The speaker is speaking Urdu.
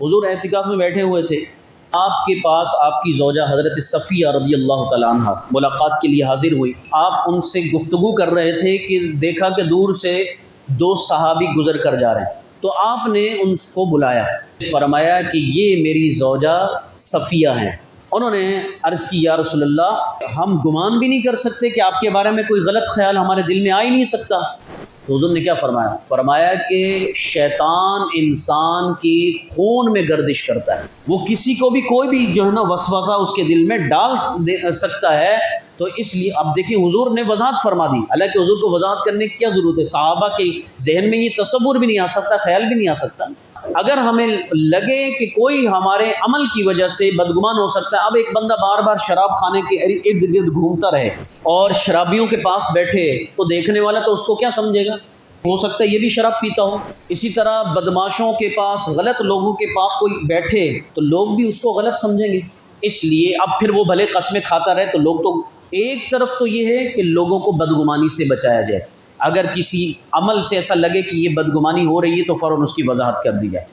حضور اعتکاف میں بیٹھے ہوئے تھے، آپ کے پاس آپ کی زوجہ حضرت صفیہ رضی اللہ تعالیٰ عنہ ملاقات کے لیے حاضر ہوئی۔ آپ ان سے گفتگو کر رہے تھے کہ دیکھا کہ دور سے دو صحابی گزر کر جا رہے ہیں، تو آپ نے ان کو بلایا، فرمایا کہ یہ میری زوجہ صفیہ ہیں۔ انہوں نے عرض کی یا رسول اللہ، ہم گمان بھی نہیں کر سکتے کہ آپ کے بارے میں کوئی غلط خیال ہمارے دل میں آ ہی نہیں سکتا۔ تو حضور نے کیا فرمایا؟ فرمایا کہ شیطان انسان کی خون میں گردش کرتا ہے، وہ کسی کو بھی کوئی بھی جو ہے نا وسوسہ اس کے دل میں ڈال سکتا ہے۔ تو اس لیے اب دیکھیں حضور نے وضاحت فرما دی، حالانکہ حضور کو وضاحت کرنے کی کیا ضرورت ہے، صحابہ کے ذہن میں یہ تصور بھی نہیں آ سکتا، خیال بھی نہیں آ سکتا۔ اگر ہمیں لگے کہ کوئی ہمارے عمل کی وجہ سے بدگمان ہو سکتا ہے، اب ایک بندہ بار بار شراب خانے کے ارد گرد گھومتا رہے اور شرابیوں کے پاس بیٹھے تو دیکھنے والا تو اس کو کیا سمجھے گا؟ ہو سکتا ہے یہ بھی شراب پیتا ہو۔ اسی طرح بدماشوں کے پاس، غلط لوگوں کے پاس کوئی بیٹھے تو لوگ بھی اس کو غلط سمجھیں گے۔ اس لیے اب پھر وہ بھلے قسمیں کھاتا رہے تو لوگ تو ایک طرف تو یہ ہے کہ لوگوں کو بدگمانی سے بچایا جائے، اگر کسی عمل سے ایسا لگے کہ یہ بدگمانی ہو رہی ہے تو فوراً اس کی وضاحت کر دی جائے۔